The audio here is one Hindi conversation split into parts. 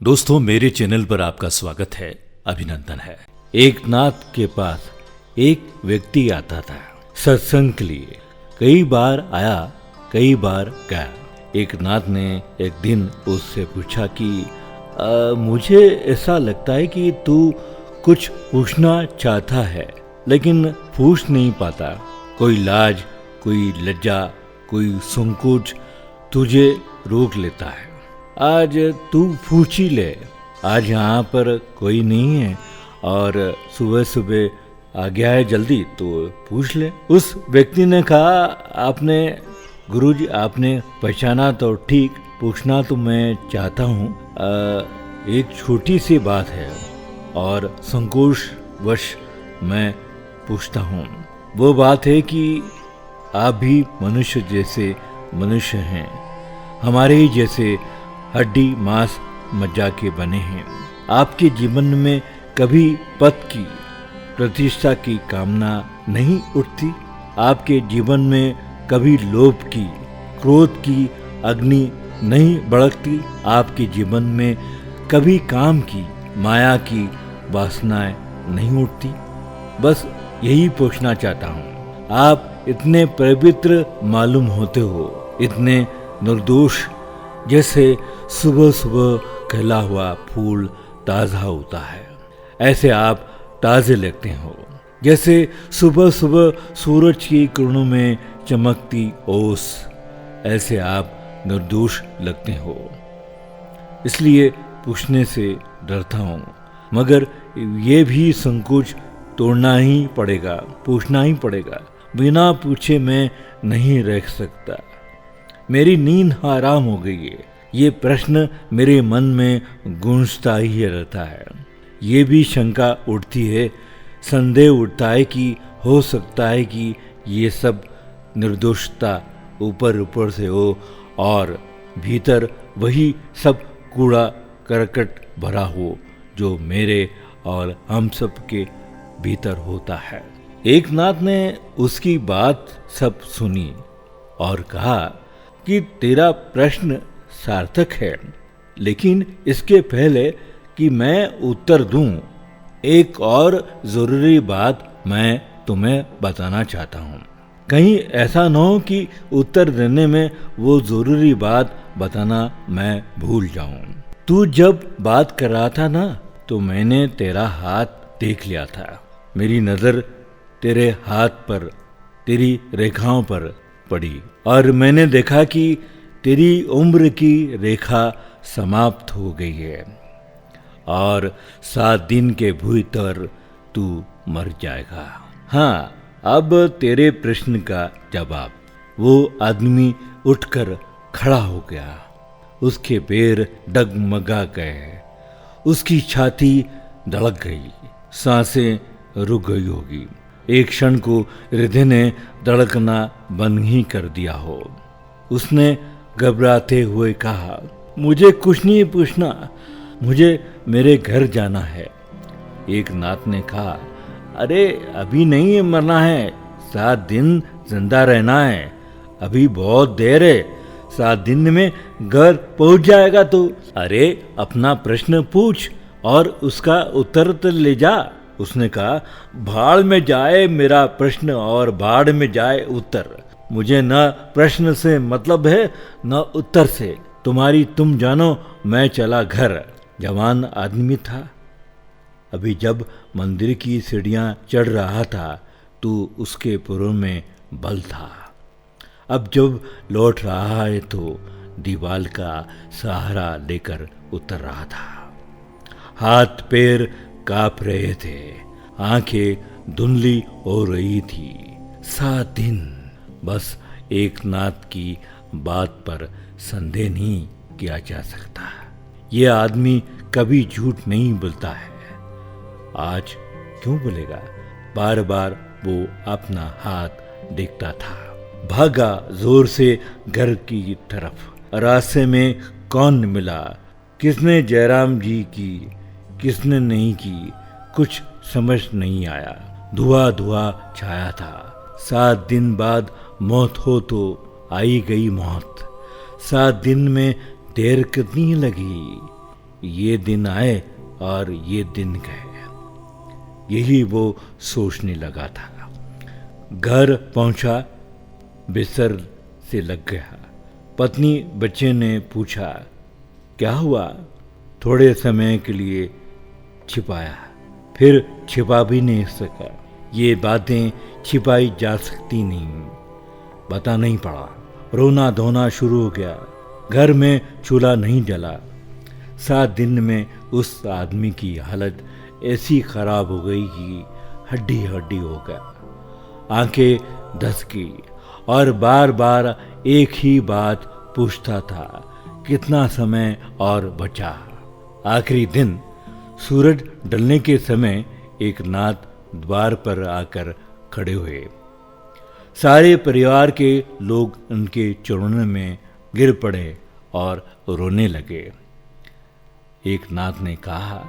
दोस्तों, मेरे चैनल पर आपका स्वागत है, अभिनंदन है। एक नाथ के पास एक व्यक्ति आता था सत्संग के लिए। कई बार आया, कई बार गया। एक नाथ ने एक दिन उससे पूछा कि मुझे ऐसा लगता है कि तू कुछ पूछना चाहता है लेकिन पूछ नहीं पाता। कोई लाज, कोई लज्जा, कोई संकोच तुझे रोक लेता है। आज तू पूछ ही ले। आज यहाँ पर कोई नहीं है और सुबह सुबह आ गया है जल्दी, तो पूछ ले। उस व्यक्ति ने कहा, आपने गुरुजी आपने पहचाना तो ठीक, पूछना तो मैं चाहता हूँ। एक छोटी सी बात है और संकोचवश मैं पूछता हूँ। वो बात है कि आप भी मनुष्य जैसे मनुष्य हैं, हमारे ही जैसे हड्डी मांस मज्जा के बने हैं। आपके जीवन में कभी पद की, प्रतिष्ठा की कामना नहीं उठती? आपके जीवन में कभी लोभ की, क्रोध की अग्नि नहीं भड़कती? आपके जीवन में कभी काम की, माया की वासनाएं नहीं उठती? बस यही पूछना चाहता हूँ। आप इतने पवित्र मालूम होते हो, इतने निर्दोष, जैसे सुबह सुबह खिला हुआ फूल ताज़ा होता है, ऐसे आप ताज़े लगते हो। जैसे सुबह सुबह सूरज की किरणों में चमकती ओस, ऐसे आप निर्दोष लगते हो। इसलिए पूछने से डरता हूँ, मगर ये भी संकोच तोड़ना ही पड़ेगा, पूछना ही पड़ेगा। बिना पूछे मैं नहीं रह सकता। मेरी नींद हराम हो गई है। ये प्रश्न मेरे मन में गूंजता ही रहता है। ये भी शंका उठती है, संदेह उठता है कि हो सकता है कि ये सब निर्दोषता ऊपर ऊपर से हो और भीतर वही सब कूड़ा करकट भरा हो जो मेरे और हम सब के भीतर होता है। एक नाथ ने उसकी बात सब सुनी और कहा कि तेरा प्रश्न सार्थक है, लेकिन इसके पहले कि मैं उत्तर दूं, एक और जरूरी बात मैं तुम्हें बताना चाहता हूं। कहीं ऐसा न हो कि उत्तर देने में वो जरूरी बात बताना मैं भूल जाऊं। तू जब बात कर रहा था ना, तो मैंने तेरा हाथ देख लिया था। मेरी नजर तेरे हाथ पर, तेरी रेखाओं पर पड़ी और मैंने देखा कि तेरी उम्र की रेखा समाप्त हो गई है और 7 दिन के भीतर तू मर जाएगा। हाँ, अब तेरे प्रश्न का जवाब। वो आदमी उठकर खड़ा हो गया। उसके पैर डगमगा गए, उसकी छाती धड़क गई, सांसें रुक गई होगी। एक क्षण को हृदय ने धड़कना बंद ही कर दिया हो। उसने घबराते हुए कहा, मुझे कुछ नहीं पूछना, मुझे मेरे घर जाना है। एक नाथ ने कहा, अरे अभी नहीं मरना है, 7 दिन जिंदा रहना है, अभी बहुत देर है, 7 दिन में घर पहुंच जाएगा तू। अरे अपना प्रश्न पूछ और उसका उत्तर तो ले जा। उसने कहा, भाड़ में जाए मेरा प्रश्न और भाड़ में जाए उत्तर। मुझे न प्रश्न से मतलब है न उत्तर से। तुम जानो, मैं चला घर। जवान आदमी था। अभी जब मंदिर की सीढ़ियां चढ़ रहा था तो उसके पुरों में बल था। अब जब लौट रहा है तो दीवाल का सहारा लेकर उतर रहा था। हाथ पैर कांप रहे थे, आंखें धुंधली हो रही थी। 7 दिन, बस एक नाथ की बात पर संदेह नहीं किया जा सकता। ये आदमी कभी झूठ नहीं बोलता है। आज क्यों बोलेगा? बार बार वो अपना हाथ देखता था। भागा जोर से घर की तरफ। रास्ते में कौन मिला, किसने जयराम जी की, किसने नहीं की, कुछ समझ नहीं आया। धुआं धुआं छाया था। 7 दिन बाद मौत हो तो आई गई मौत। 7 दिन में देर कितनी लगी, ये दिन आए और ये दिन गए। यही वो सोचने लगा था। घर पहुंचा, बिस्तर से लग गया। पत्नी बच्चे ने पूछा, क्या हुआ? थोड़े समय के लिए छिपाया, फिर छिपा भी नहीं सका। ये बातें छिपाई जा सकती नहीं। पता नहीं पड़ा। रोना धोना शुरू हो गया। घर में चूल्हा नहीं जला। 7 दिन में उस आदमी की हालत ऐसी खराब हो गई कि हड्डी हड्डी हो गया। आंखें धस गई और बार बार एक ही बात पूछता था, कितना समय और बचा। आखिरी दिन सूरज ढलने के समय एक नाथ द्वार पर आकर खड़े हुए। सारे परिवार के लोग उनके चरणों में गिर पड़े और रोने लगे। एक नाथ ने कहा,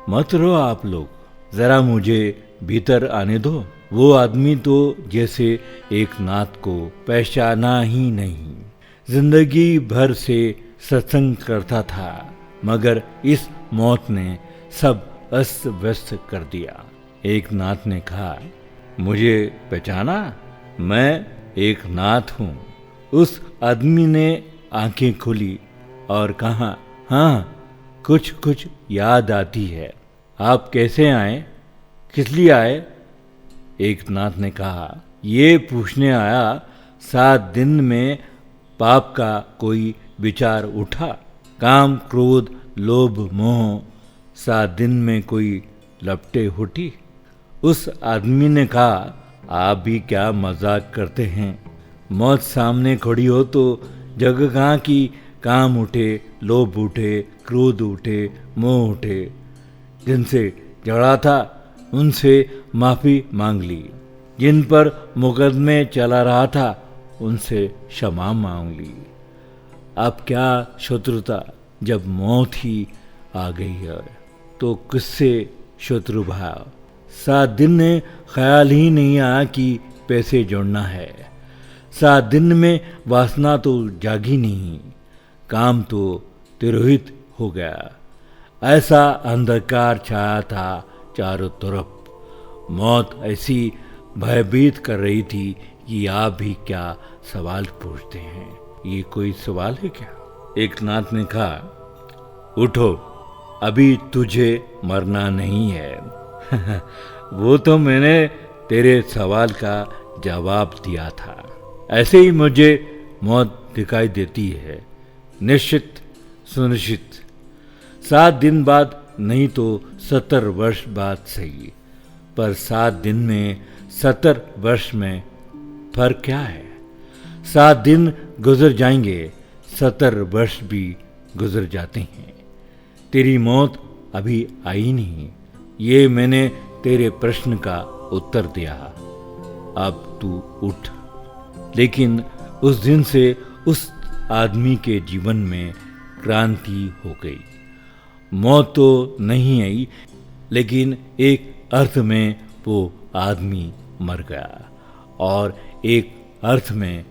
मत रो आप लोग, जरा मुझे भीतर आने दो। वो आदमी तो जैसे एक नाथ को पहचाना ही नहीं। जिंदगी भर से सत्संग करता था, मगर इस मौत ने सब अस्त व्यस्त कर दिया। एक नाथ ने कहा, मुझे पहचाना? मैं एक नाथ हूँ। उस आदमी ने आंखें खोली और कहा, हाँ, कुछ कुछ याद आती है। आप कैसे आए? किस लिए आए? एक नाथ ने कहा, ये पूछने आया, 7 दिन में पाप का कोई विचार उठा? काम, क्रोध, लोभ, मोह 7 दिन में कोई लपटे उठी? उस आदमी ने कहा, आप भी क्या मजाक करते हैं? मौत सामने खड़ी हो तो जगह कहाँ की काम उठे, लोभ उठे, क्रोध उठे, मोह उठे। जिनसे झगड़ा था उनसे माफी मांग ली। जिन पर मुकदमे चला रहा था उनसे क्षमा मांग ली। अब क्या शत्रुता, जब मौत ही आ गई है तो किससे शत्रु भाव? 7 दिन में ख्याल ही नहीं आया कि पैसे जोड़ना है। 7 दिन में वासना तो जागी नहीं, काम तो तिरोहित हो गया। ऐसा अंधकार छाया था चारों तरफ। मौत ऐसी भयभीत कर रही थी कि आप भी क्या सवाल पूछते हैं? ये कोई सवाल है क्या? एक नाथ ने कहा, उठो, अभी तुझे मरना नहीं है। वो तो मैंने तेरे सवाल का जवाब दिया था। ऐसे ही मुझे मौत दिखाई देती है, निश्चित सुनिश्चित। 7 दिन बाद नहीं तो 70 वर्ष बाद सही, पर 7 दिन में 70 वर्ष में फर्क क्या है? 7 दिन गुजर जाएंगे, 70 वर्ष भी गुजर जाते हैं। तेरी मौत अभी आई नहीं, ये मैंने तेरे प्रश्न का उत्तर दिया। अब तू उठ। लेकिन उस दिन से उस आदमी के जीवन में क्रांति हो गई। मौत तो नहीं आई, लेकिन एक अर्थ में वो आदमी मर गया और एक अर्थ में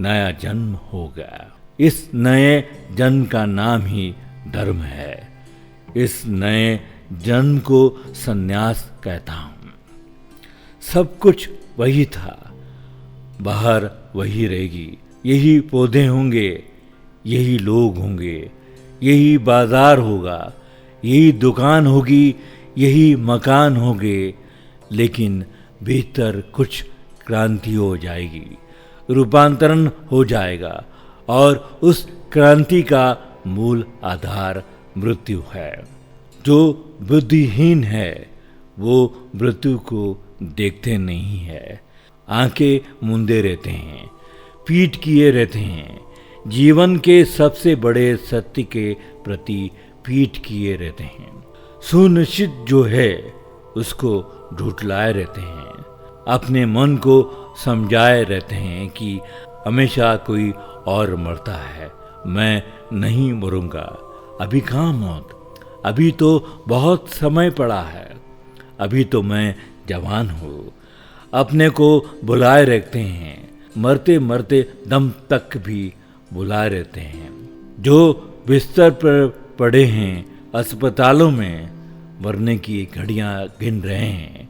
नया जन्म हो गया। इस नए जन्म का नाम ही धर्म है। इस नए जन्म को संन्यास कहता हूं। सब कुछ वही था, बाहर वही रहेगी। यही पौधे होंगे, यही लोग होंगे, यही बाजार होगा, यही दुकान होगी, यही मकान होंगे, लेकिन भीतर कुछ क्रांति हो जाएगी, रूपांतरण हो जाएगा। और उस क्रांति का मूल आधार मृत्यु है। जो बुद्धिहीन है वो मृत्यु को देखते नहीं है, आंखें मूंदे रहते हैं, पीठ किए रहते हैं। जीवन के सबसे बड़े सत्य के प्रति पीठ किए रहते हैं। सुनिश्चित जो है उसको ढुटलाए रहते हैं। अपने मन को समझाए रहते हैं कि हमेशा कोई और मरता है, मैं नहीं मरूंगा। अभी कहाँ मौत, अभी तो बहुत समय पड़ा है, अभी तो मैं जवान हूँ, अपने को बुलाए रखते हैं, मरते मरते दम तक भी बुलाए रहते हैं। जो बिस्तर पर पड़े हैं अस्पतालों में, मरने की घड़ियां गिन रहे हैं,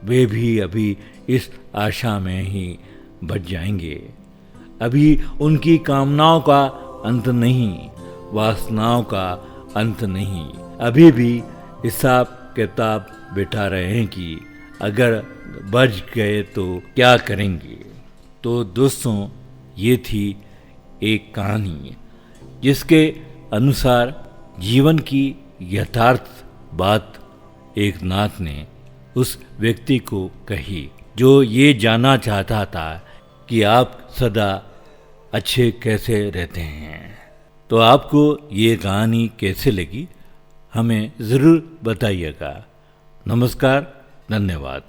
वे भी अभी इस आशा में ही बच जाएंगे। अभी उनकी कामनाओं का अंत नहीं, वासनाओं का अंत नहीं। अभी भी हिसाब किताब बिठा रहे हैं कि अगर बच गए तो क्या करेंगे। तो दोस्तों, ये थी एक कहानी जिसके अनुसार जीवन की यथार्थ बात एक नाथ ने उस व्यक्ति को कही जो ये जानना चाहता था कि आप सदा अच्छे कैसे रहते हैं। तो आपको ये कहानी कैसे लगी हमें ज़रूर बताइएगा। नमस्कार, धन्यवाद।